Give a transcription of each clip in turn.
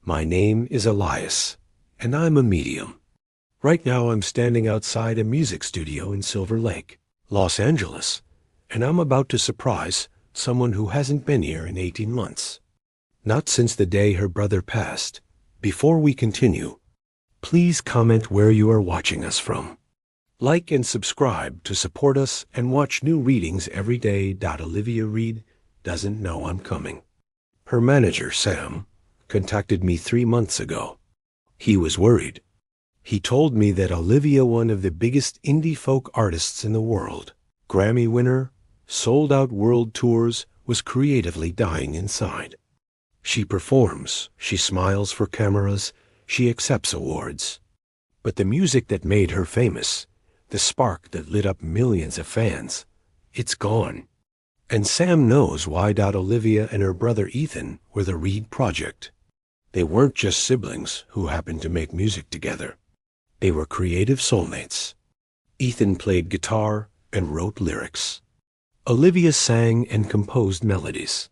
My name is Elias, and I'm a medium. Right now I'm standing outside a music studio in Silver Lake, Los Angeles, and I'm about to surprise someone who hasn't been here in 18 months. Not since the day her brother passed. Before we continue, please comment where you are watching us from. Like and subscribe to support us and watch new readings every day. Olivia Reed doesn't know I'm coming. Her manager, Sam, contacted me 3 months ago. He was worried. He told me that Olivia, one of the biggest indie folk artists in the world, Grammy winner, sold out world tours, was creatively dying inside. She performs, she smiles for cameras, she accepts awards. But the music that made her famous, the spark that lit up millions of fans, it's gone. And Sam knows why. Olivia and her brother Ethan were the Reed Project. They weren't just siblings who happened to make music together. They were creative soulmates. Ethan played guitar and wrote lyrics. Olivia sang and composed melodies.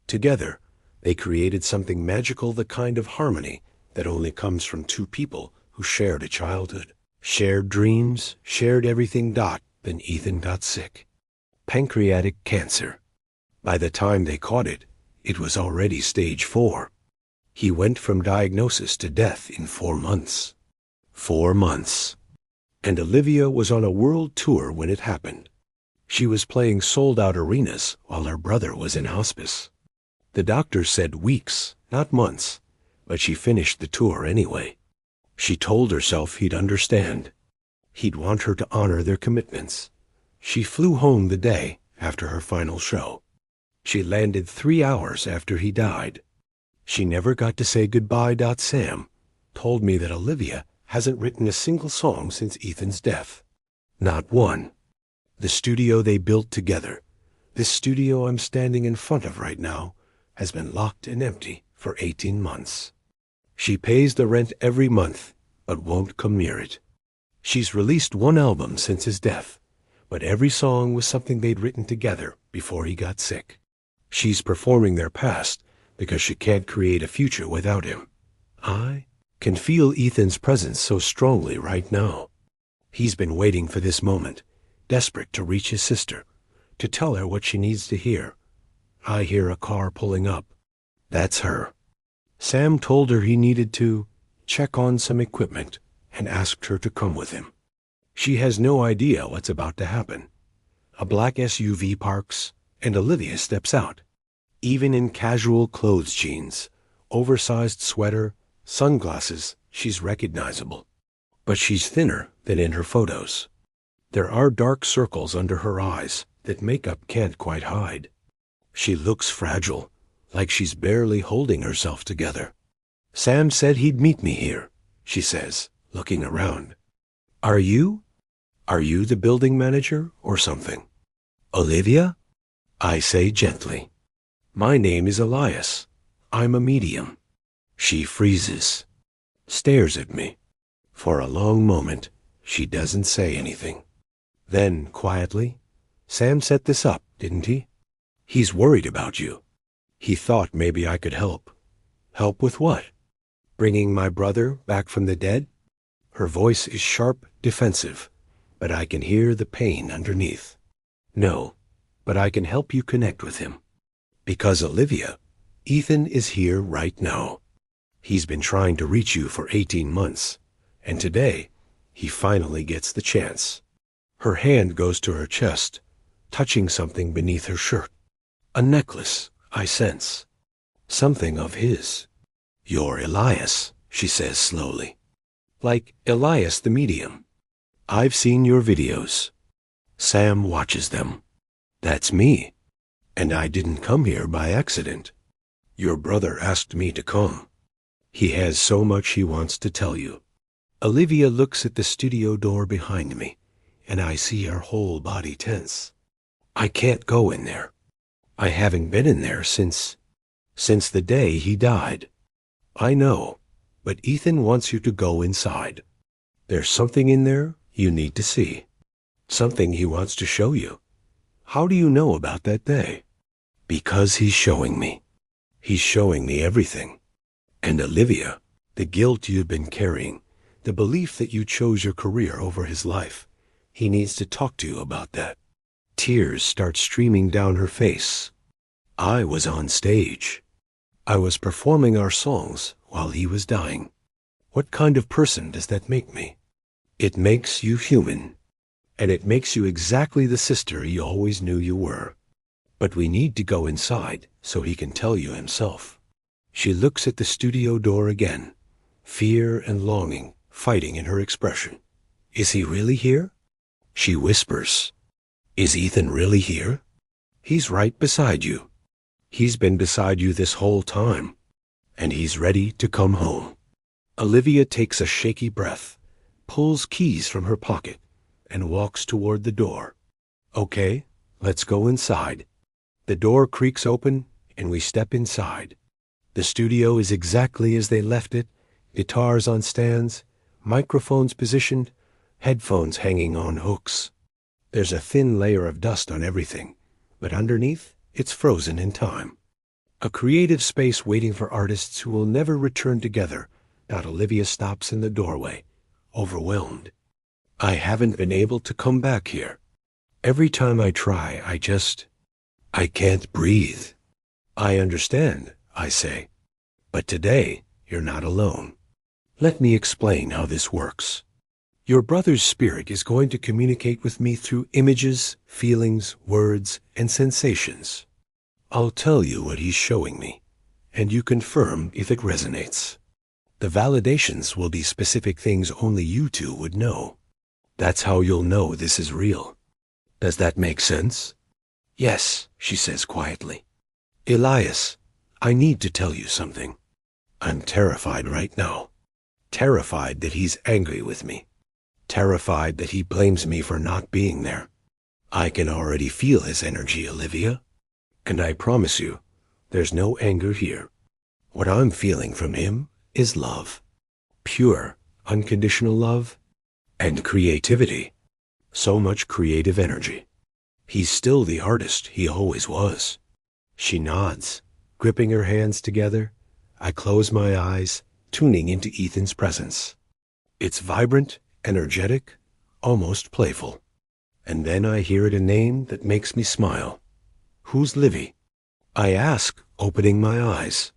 Together, they created something magical, the kind of harmony that only comes from two people who shared a childhood, shared dreams, shared everything. Then Ethan got sick. Pancreatic cancer. By the time they caught it, it was already stage 4. He went from diagnosis to death in 4 months. 4 months. And Olivia was on a world tour when it happened. She was playing sold-out arenas while her brother was in hospice. The doctors said weeks, not months, but she finished the tour anyway. She told herself he'd understand. He'd want her to honor their commitments. She flew home the day after her final show. She landed 3 hours after he died. She never got to say goodbye. Sam told me that Olivia hasn't written a single song since Ethan's death. Not one. The studio they built together, this studio I'm standing in front of right now, has been locked and empty for 18 months. She pays the rent every month, but won't come near it. She's released 1 album since his death, but every song was something they'd written together before he got sick. She's performing their past because she can't create a future without him. I can feel Ethan's presence so strongly right now. He's been waiting for this moment, desperate to reach his sister, to tell her what she needs to hear. I hear a car pulling up. That's her. Sam told her he needed to check on some equipment and asked her to come with him. She has no idea what's about to happen. A black SUV parks, and Olivia steps out. Even in casual clothes jeans, oversized sweater, sunglasses, she's recognizable. But she's thinner than in her photos. There are dark circles under her eyes that makeup can't quite hide. She looks fragile, like she's barely holding herself together. Sam said he'd meet me here, she says, looking around. Are you the building manager or something? Olivia? I say gently. My name is Elias. I'm a medium. She freezes, stares at me. For a long moment, she doesn't say anything. Then, quietly, Sam set this up, didn't he? He's worried about you. He thought maybe I could help. Help with what? Bringing my brother back from the dead? Her voice is sharp, defensive, but I can hear the pain underneath. No, but I can help you connect with him. Because Olivia, Ethan is here right now. He's been trying to reach you for 18 months, and today, he finally gets the chance. Her hand goes to her chest, touching something beneath her shirt. A necklace, I sense. Something of his. You're Elias, she says slowly. Like Elias the medium. I've seen your videos. Sam watches them. That's me. And I didn't come here by accident. Your brother asked me to come. He has so much he wants to tell you. Olivia looks at the studio door behind me, and I see her whole body tense. I can't go in there. I haven't been in there since the day he died. I know, but Ethan wants you to go inside. There's something in there you need to see. Something he wants to show you. How do you know about that day? Because he's showing me. He's showing me everything. And Olivia, the guilt you've been carrying, the belief that you chose your career over his life, he needs to talk to you about that. Tears start streaming down her face. I was on stage. I was performing our songs while he was dying. What kind of person does that make me? It makes you human. And it makes you exactly the sister he always knew you were. But we need to go inside so he can tell you himself. She looks at the studio door again, fear and longing fighting in her expression. Is he really here? She whispers. Is Ethan really here? He's right beside you. He's been beside you this whole time. And he's ready to come home. Olivia takes a shaky breath, pulls keys from her pocket, and walks toward the door. Okay, let's go inside. The door creaks open, and we step inside. The studio is exactly as they left it, guitars on stands, microphones positioned, headphones hanging on hooks. There's a thin layer of dust on everything, but underneath, it's frozen in time. A creative space waiting for artists who will never return together. Olivia stops in the doorway, overwhelmed. I haven't been able to come back here. Every time I try, I can't breathe. I understand, I say. But today, you're not alone. Let me explain how this works. Your brother's spirit is going to communicate with me through images, feelings, words, and sensations. I'll tell you what he's showing me, and you confirm if it resonates. The validations will be specific things only you two would know. That's how you'll know this is real. Does that make sense? Yes, she says quietly. Elias, I need to tell you something. I'm terrified right now. Terrified that he's angry with me. Terrified that he blames me for not being there. I can already feel his energy, Olivia. And I promise you, there's no anger here. What I'm feeling from him is love. Pure, unconditional love. And creativity. So much creative energy. He's still the artist he always was. She nods, gripping her hands together. I close my eyes, tuning into Ethan's presence. It's vibrant, energetic, almost playful. And then I hear a name that makes me smile. Who's Livy? I ask, opening my eyes.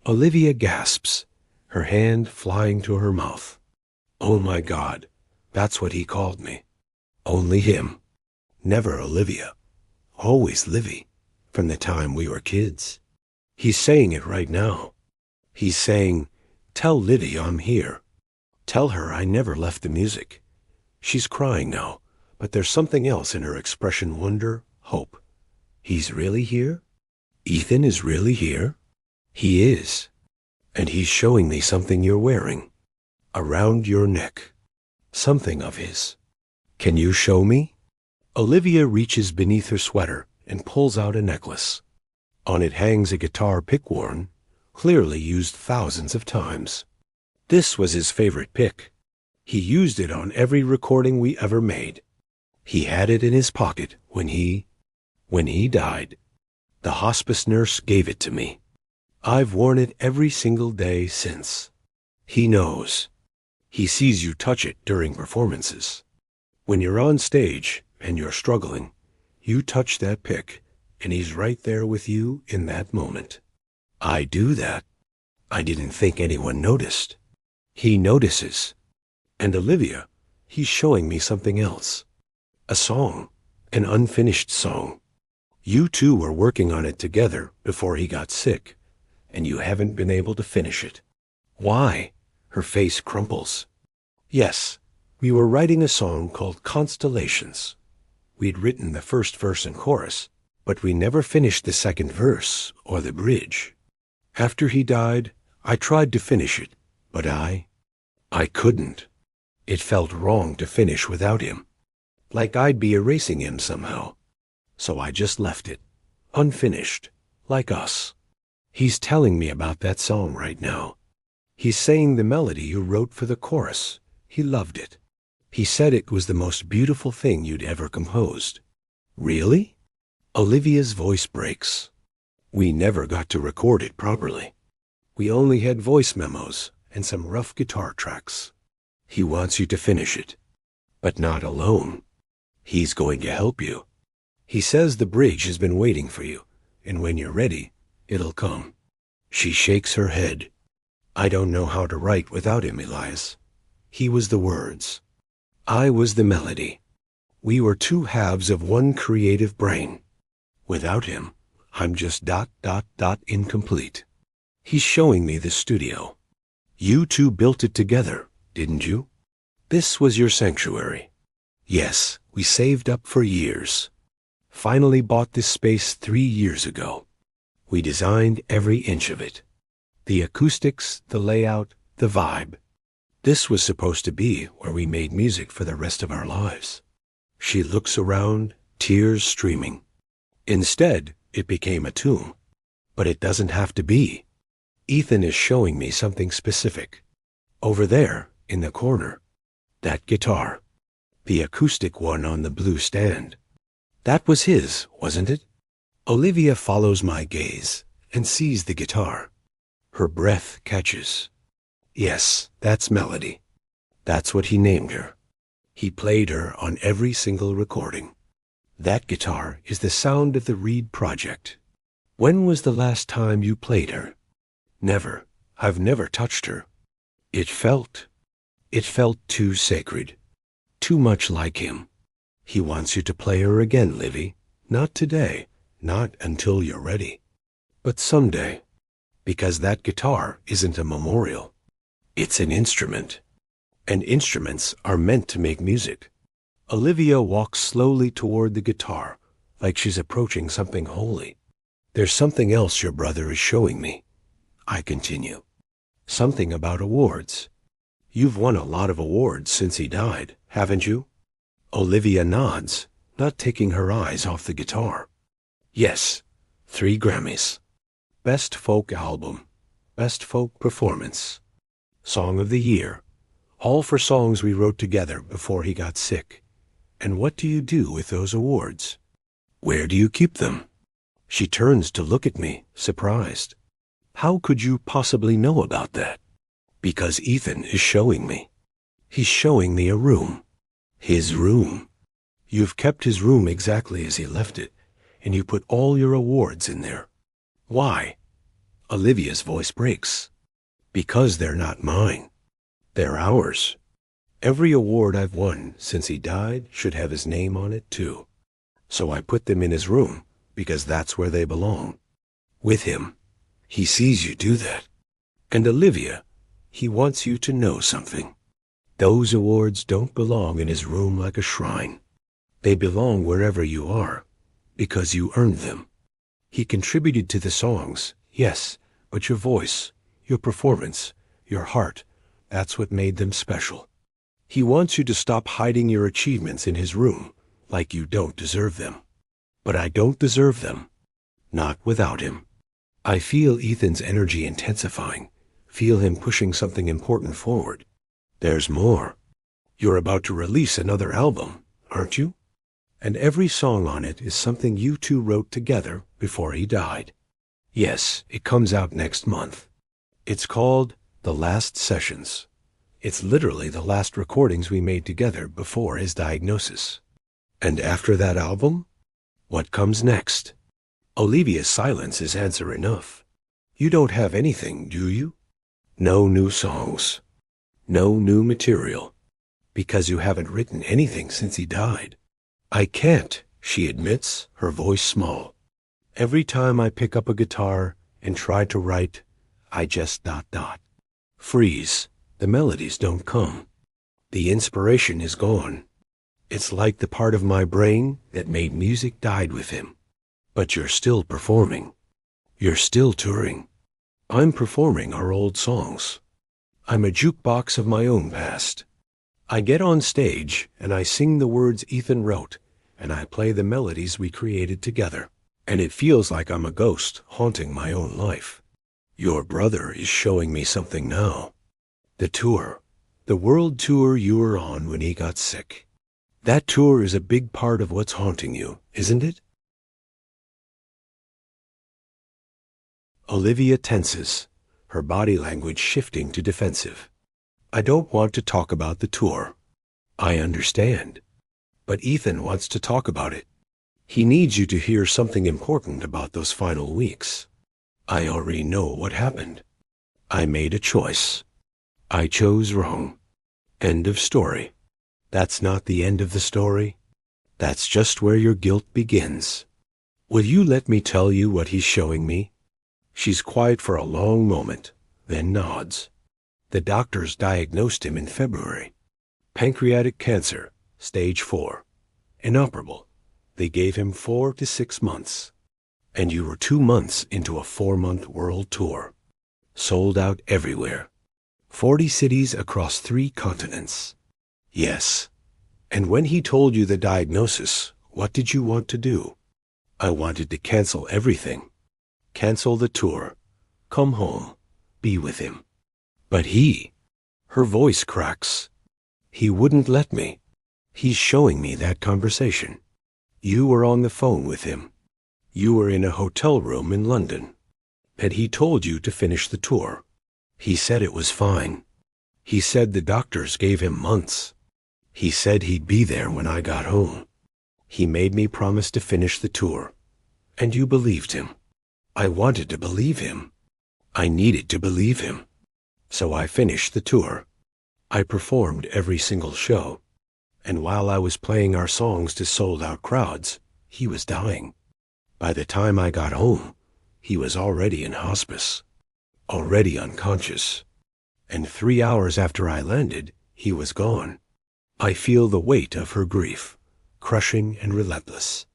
Olivia gasps, her hand flying to her mouth. Oh my God, that's what he called me. Only him. Never Olivia. Always Livy, from the time we were kids. He's saying it right now. He's saying, tell Livy I'm here. Tell her I never left the music. She's crying now, but there's something else in her expression, wonder, hope. He's really here? Ethan is really here? He is. And he's showing me something you're wearing. Around your neck. Something of his. Can you show me? Olivia reaches beneath her sweater and pulls out a necklace. On it hangs a guitar pick worn, clearly used thousands of times. This was his favorite pick. He used it on every recording we ever made. He had it in his pocket when he died. The hospice nurse gave it to me. I've worn it every single day since. He knows. He sees you touch it during performances. When you're on stage and you're struggling, you touch that pick, and he's right there with you in that moment. I do that. I didn't think anyone noticed. He notices. And Olivia, he's showing me something else. A song, an unfinished song. You two were working on it together before he got sick, and you haven't been able to finish it. Why? Her face crumples. Yes, we were writing a song called Constellations. We'd written the first verse and chorus, but we never finished the second verse or the bridge. After he died, I tried to finish it, but I couldn't. It felt wrong to finish without him, like I'd be erasing him somehow. So I just left it, unfinished, like us. He's telling me about that song right now. He's saying the melody you wrote for the chorus. He loved it. He said it was the most beautiful thing you'd ever composed. Really? Olivia's voice breaks. We never got to record it properly. We only had voice memos and some rough guitar tracks. He wants you to finish it, but not alone. He's going to help you. He says the bridge has been waiting for you, and when you're ready, it'll come. She shakes her head. I don't know how to write without him, Elias. He was the words. I was the melody. We were two halves of one creative brain. Without him, I'm just ... incomplete. He's showing me the studio. You two built it together, didn't you? This was your sanctuary. Yes, we saved up for years. Finally bought this space 3 years ago. We designed every inch of it. The acoustics, the layout, the vibe. This was supposed to be where we made music for the rest of our lives. She looks around, tears streaming. Instead, it became a tomb. But it doesn't have to be. Ethan is showing me something specific. Over there, in the corner. That guitar. The acoustic one on the blue stand. That was his, wasn't it? Olivia follows my gaze and sees the guitar. Her breath catches. Yes, that's Melody. That's what he named her. He played her on every single recording. That guitar is the sound of the Reed project. When was the last time you played her? Never. I've never touched her. It felt too sacred. Too much like him. He wants you to play her again, Livy. Not today. Not until you're ready. But someday. Because that guitar isn't a memorial. It's an instrument. And instruments are meant to make music. Olivia walks slowly toward the guitar, like she's approaching something holy. There's something else your brother is showing me. I continue. Something about awards. You've won a lot of awards since he died, haven't you? Olivia nods, not taking her eyes off the guitar. Yes, 3 Grammys. Best Folk Album. Best Folk Performance. Song of the Year. All for songs we wrote together before he got sick. And what do you do with those awards? Where do you keep them? She turns to look at me, surprised. How could you possibly know about that? Because Ethan is showing me. He's showing me a room. His room. You've kept his room exactly as he left it, and you put all your awards in there. Why? Olivia's voice breaks. Because they're not mine. They're ours. Every award I've won since he died should have his name on it, too. So I put them in his room, because that's where they belong. With him. He sees you do that. And Olivia, he wants you to know something. Those awards don't belong in his room like a shrine. They belong wherever you are, because you earned them. He contributed to the songs, yes, but your voice, your performance, your heart, that's what made them special. He wants you to stop hiding your achievements in his room, like you don't deserve them. But I don't deserve them. Not without him. I feel Ethan's energy intensifying, feel him pushing something important forward. There's more. You're about to release another album, aren't you? And every song on it is something you two wrote together before he died. Yes, it comes out next month. It's called The Last Sessions. It's literally the last recordings we made together before his diagnosis. And after that album, what comes next? Olivia's silence is answer enough. You don't have anything, do you? No new songs. No new material. Because you haven't written anything since he died. I can't, she admits, her voice small. Every time I pick up a guitar and try to write, I just ... freeze. The melodies don't come. The inspiration is gone. It's like the part of my brain that made music died with him. But you're still performing. You're still touring. I'm performing our old songs. I'm a jukebox of my own past. I get on stage and I sing the words Ethan wrote, and I play the melodies we created together. And it feels like I'm a ghost haunting my own life. Your brother is showing me something now. The tour. The world tour you were on when he got sick. That tour is a big part of what's haunting you, isn't it? Olivia tenses, her body language shifting to defensive. I don't want to talk about the tour. I understand. But Ethan wants to talk about it. He needs you to hear something important about those final weeks. I already know what happened. I made a choice. I chose wrong. End of story. That's not the end of the story. That's just where your guilt begins. Will you let me tell you what he's showing me? She's quiet for a long moment, then nods. The doctors diagnosed him in February. Pancreatic cancer, stage 4. Inoperable. They gave him 4 to 6 months. And you were 2 months into a 4-month world tour. Sold out everywhere. 40 cities across 3 continents. Yes. And when he told you the diagnosis, what did you want to do? I wanted to cancel everything. Cancel the tour. Come home. Be with him. But her voice cracks. He wouldn't let me. He's showing me that conversation. You were on the phone with him. You were in a hotel room in London. And he told you to finish the tour. He said it was fine. He said the doctors gave him months. He said he'd be there when I got home. He made me promise to finish the tour. And you believed him. I wanted to believe him. I needed to believe him. So I finished the tour. I performed every single show. And while I was playing our songs to sold-out crowds, he was dying. By the time I got home, he was already in hospice. Already unconscious. And 3 hours after I landed, he was gone. I feel the weight of her grief, crushing and relentless.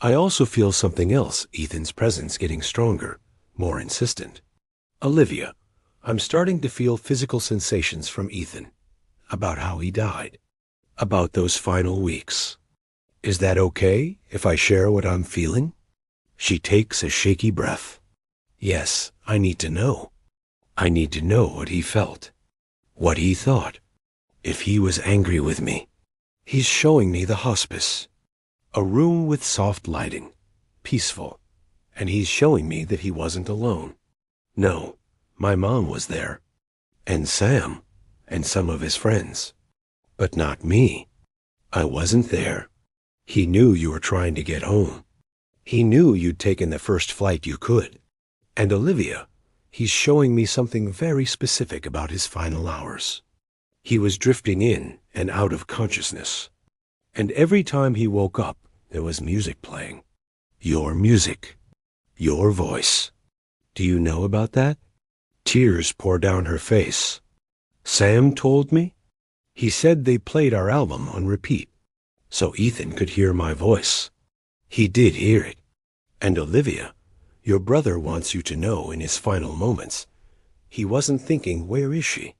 I also feel something else, Ethan's presence getting stronger, more insistent. Olivia, I'm starting to feel physical sensations from Ethan, about how he died, about those final weeks. Is that okay if I share what I'm feeling? She takes a shaky breath. Yes, I need to know. I need to know what he felt, what he thought. If he was angry with me. He's showing me the hospice. A room with soft lighting, peaceful. And he's showing me that he wasn't alone. No, my mom was there. And Sam, and some of his friends. But not me. I wasn't there. He knew you were trying to get home. He knew you'd taken the first flight you could. And Olivia, he's showing me something very specific about his final hours. He was drifting in and out of consciousness. And every time he woke up, there was music playing. Your music. Your voice. Do you know about that? Tears pour down her face. Sam told me. He said they played our album on repeat, so Ethan could hear my voice. He did hear it. And Olivia, your brother wants you to know in his final moments, he wasn't thinking, where is she?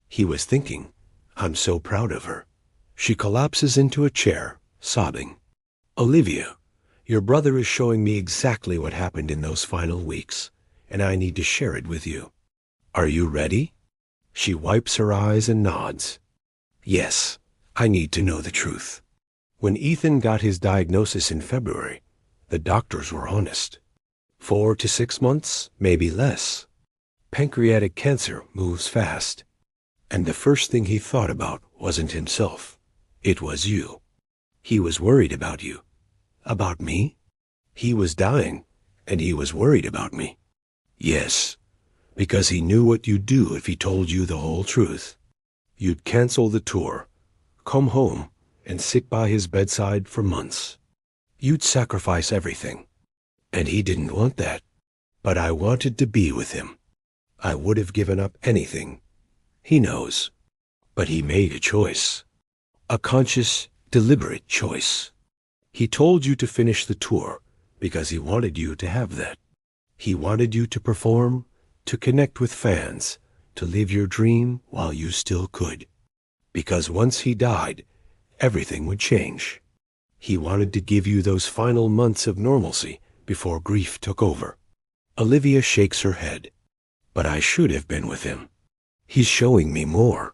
He was thinking, I'm so proud of her. She collapses into a chair, sobbing. Olivia, your brother is showing me exactly what happened in those final weeks, and I need to share it with you. Are you ready? She wipes her eyes and nods. Yes, I need to know the truth. When Ethan got his diagnosis in February, the doctors were honest. 4 to 6 months, maybe less. Pancreatic cancer moves fast. And the first thing he thought about wasn't himself. It was you. He was worried about you. About me? He was dying, and he was worried about me. Yes, because he knew what you'd do if he told you the whole truth. You'd cancel the tour, come home, and sit by his bedside for months. You'd sacrifice everything. And he didn't want that. But I wanted to be with him. I would have given up anything. He knows. But he made a choice. A conscious, deliberate choice. He told you to finish the tour because he wanted you to have that. He wanted you to perform, to connect with fans, to live your dream while you still could. Because once he died, everything would change. He wanted to give you those final months of normalcy before grief took over. Olivia shakes her head. But I should have been with him. He's showing me more.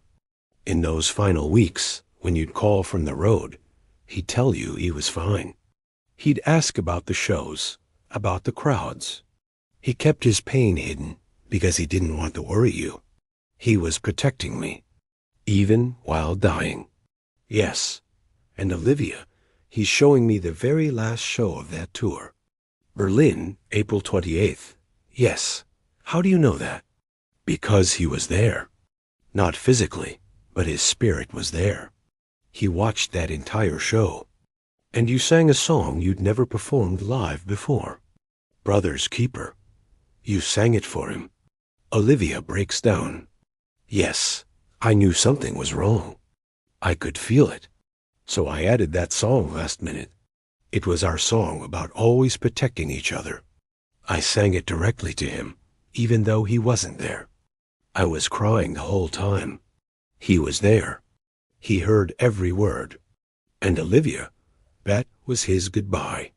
In those final weeks, when you'd call from the road, he'd tell you he was fine. He'd ask about the shows, about the crowds. He kept his pain hidden because he didn't want to worry you. He was protecting me, even while dying. Yes, and Olivia, he's showing me the very last show of that tour. Berlin, April 28th. Yes. How do you know that? Because he was there. Not physically, but his spirit was there. He watched that entire show. And you sang a song you'd never performed live before. Brother's Keeper. You sang it for him. Olivia breaks down. Yes, I knew something was wrong. I could feel it. So I added that song last minute. It was our song about always protecting each other. I sang it directly to him, even though he wasn't there. I was crying the whole time. He was there. He heard every word. And Olivia, that was his goodbye.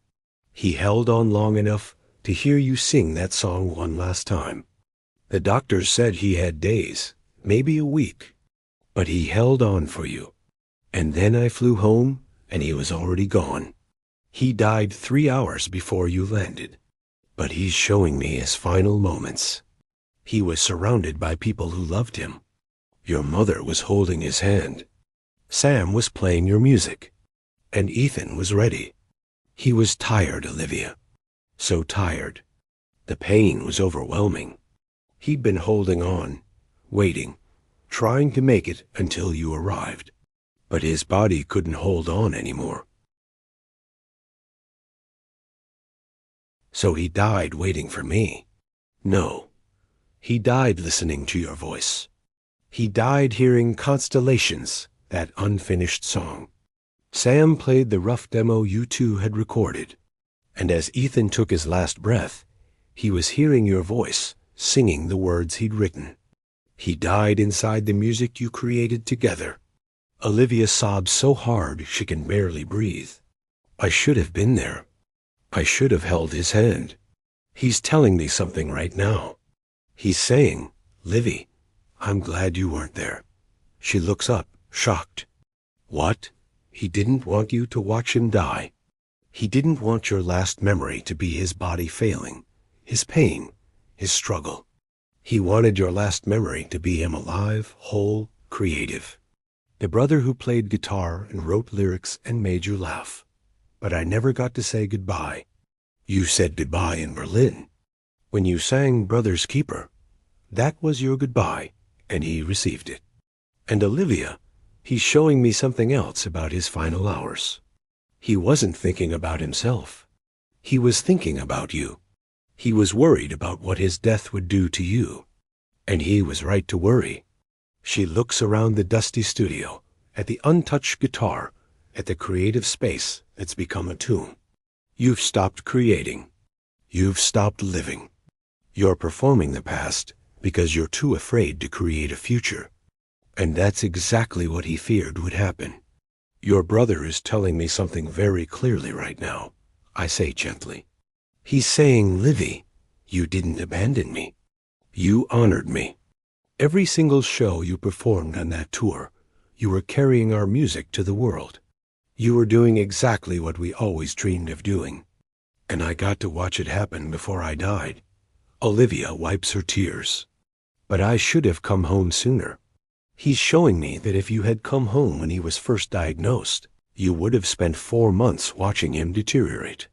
He held on long enough to hear you sing that song one last time. The doctors said he had days, maybe a week. But he held on for you. And then I flew home, and he was already gone. He died 3 hours before you landed. But he's showing me his final moments. He was surrounded by people who loved him. Your mother was holding his hand. Sam was playing your music. And Ethan was ready. He was tired, Olivia. So tired. The pain was overwhelming. He'd been holding on, waiting, trying to make it until you arrived. But his body couldn't hold on anymore. So he died waiting for me. No, he died listening to your voice. He died hearing Constellations, that unfinished song. Sam played the rough demo you two had recorded. And as Ethan took his last breath, he was hearing your voice, singing the words he'd written. He died inside the music you created together. Olivia sobs so hard she can barely breathe. I should have been there. I should have held his hand. He's telling me something right now. He's saying, Livy, I'm glad you weren't there. She looks up, shocked. What? He didn't want you to watch him die. He didn't want your last memory to be his body failing, his pain, his struggle. He wanted your last memory to be him alive, whole, creative. The brother who played guitar and wrote lyrics and made you laugh. But I never got to say goodbye. You said goodbye in Berlin. When you sang Brother's Keeper, that was your goodbye, and he received it. And Olivia, he's showing me something else about his final hours. He wasn't thinking about himself. He was thinking about you. He was worried about what his death would do to you. And he was right to worry. She looks around the dusty studio, at the untouched guitar, at the creative space that's become a tomb. You've stopped creating. You've stopped living. You're performing the past because you're too afraid to create a future. And that's exactly what he feared would happen. Your brother is telling me something very clearly right now, I say gently. He's saying, Livy, you didn't abandon me. You honored me. Every single show you performed on that tour, you were carrying our music to the world. You were doing exactly what we always dreamed of doing. And I got to watch it happen before I died. Olivia wipes her tears. But I should have come home sooner. He's showing me that if you had come home when he was first diagnosed, you would have spent 4 months watching him deteriorate.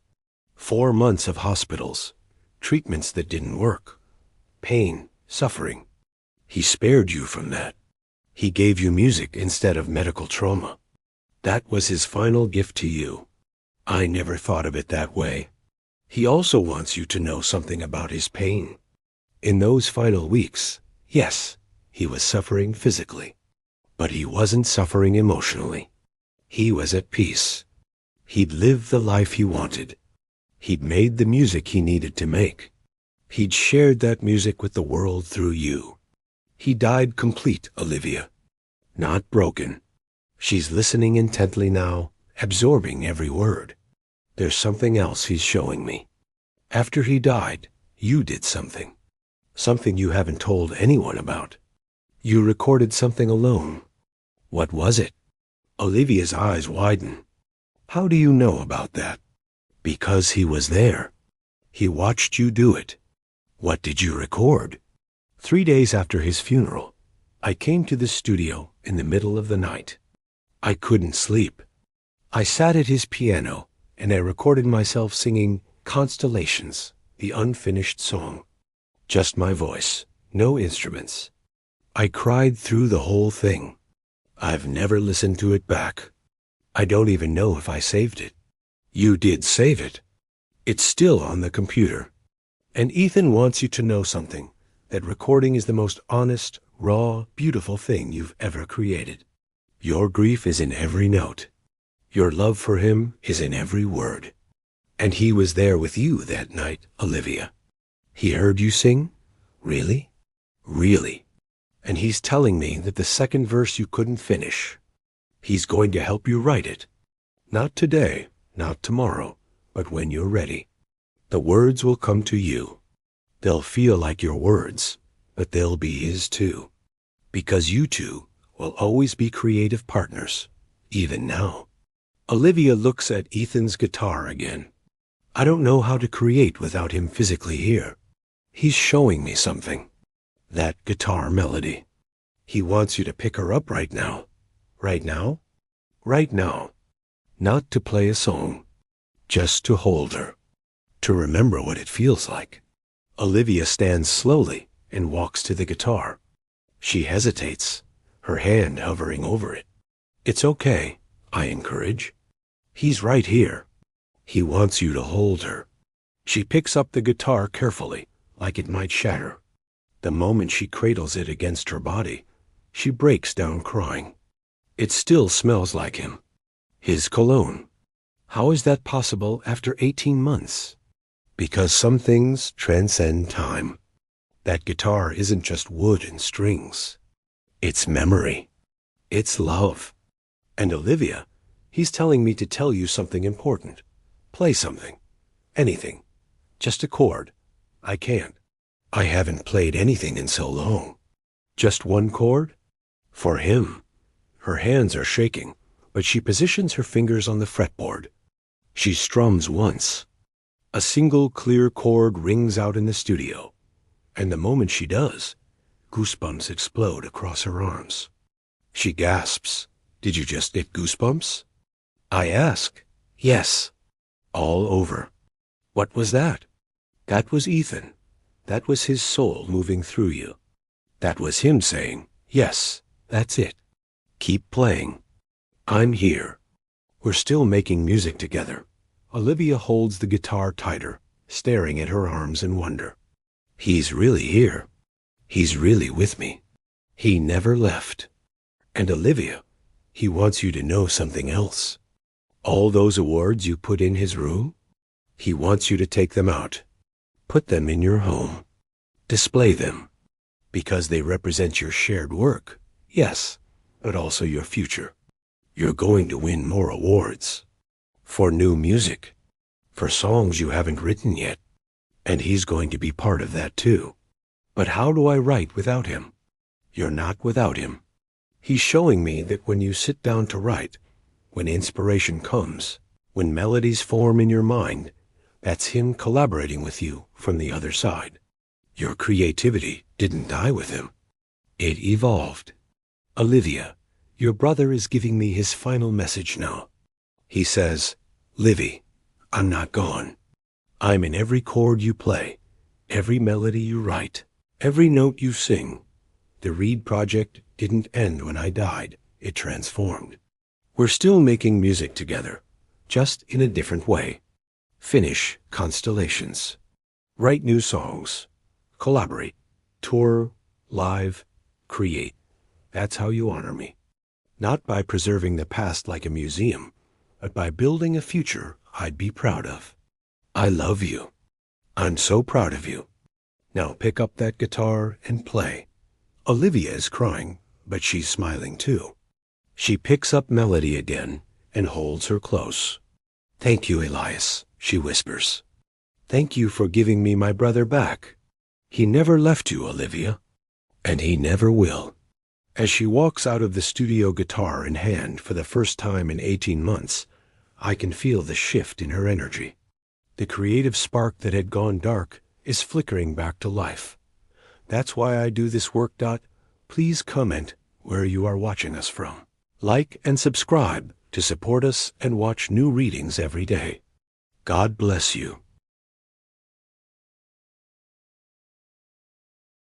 4 months of hospitals, treatments that didn't work, pain, suffering. He spared you from that. He gave you music instead of medical trauma. That was his final gift to you. I never thought of it that way. He also wants you to know something about his pain. In those final weeks, yes, he was suffering physically, but he wasn't suffering emotionally. He was at peace. He'd lived the life he wanted. He'd made the music he needed to make. He'd shared that music with the world through you. He died complete, Olivia, not broken. She's listening intently now, absorbing every word. There's something else he's showing me. After he died, you did something. Something you haven't told anyone about. You recorded something alone. What was it? Olivia's eyes widen. How do you know about that? Because he was there. He watched you do it. What did you record? 3 days after his funeral, I came to the studio in the middle of the night. I couldn't sleep. I sat at his piano and I recorded myself singing Constellations, the unfinished song. Just my voice, no instruments. I cried through the whole thing. I've never listened to it back. I don't even know if I saved it. You did save it. It's still on the computer. And Ethan wants you to know something, that recording is the most honest, raw, beautiful thing you've ever created. Your grief is in every note. Your love for him is in every word. And he was there with you that night, Olivia. He heard you sing? Really? Really? And he's telling me that the second verse you couldn't finish. He's going to help you write it. Not today, not tomorrow, but when you're ready. The words will come to you. They'll feel like your words, but they'll be his too. Because you two will always be creative partners, even now. Olivia looks at Ethan's guitar again. I don't know how to create without him physically here. He's showing me something. That guitar melody. He wants you to pick her up right now. Right now? Right now. Not to play a song. Just to hold her. To remember what it feels like. Olivia stands slowly and walks to the guitar. She hesitates, her hand hovering over it. It's okay, I encourage. He's right here. He wants you to hold her. She picks up the guitar carefully, like it might shatter. The moment she cradles it against her body, she breaks down crying. It still smells like him. His cologne. How is that possible after 18 months? Because some things transcend time. That guitar isn't just wood and strings. It's memory. It's love. And Olivia, he's telling me to tell you something important. Play something. Anything. Just a chord. I can't. I haven't played anything in so long. Just one chord? For him. Her hands are shaking, but she positions her fingers on the fretboard. She strums once. A single clear chord rings out in the studio, and the moment she does, goosebumps explode across her arms. She gasps, "Did you just get goosebumps?" I ask, "Yes." All over. What was that? That was Ethan. That was his soul moving through you. That was him saying, "Yes, that's it. Keep playing. I'm here." We're still making music together. Olivia holds the guitar tighter, staring at her arms in wonder. He's really here. He's really with me. He never left. And Olivia, he wants you to know something else. All those awards you put in his room, he wants you to take them out. Put them in your home. Display them. Because they represent your shared work, yes, but also your future. You're going to win more awards. For new music. For songs you haven't written yet. And he's going to be part of that too. But how do I write without him? You're not without him. He's showing me that when you sit down to write, when inspiration comes, when melodies form in your mind, that's him collaborating with you from the other side. Your creativity didn't die with him. It evolved. Olivia, your brother is giving me his final message now. He says, "Livy, I'm not gone. I'm in every chord you play, every melody you write, every note you sing. The Reed project didn't end when I died. It transformed. We're still making music together, just in a different way. Finish Constellations. Write new songs. Collaborate. Tour. Live. Create. That's how you honor me. Not by preserving the past like a museum, but by building a future I'd be proud of. I love you. I'm so proud of you. Now pick up that guitar and play." Olivia is crying, but she's smiling too. She picks up melody again and holds her close. "Thank you, Elias," she whispers. "Thank you for giving me my brother back. He never left you, Olivia, and he never will." As she walks out of the studio, guitar in hand for the first time in 18 months, I can feel the shift in her energy. The creative spark that had gone dark is flickering back to life. That's why I do this work. Please comment where you are watching us from. Like and subscribe to support us and watch new readings every day. God bless you.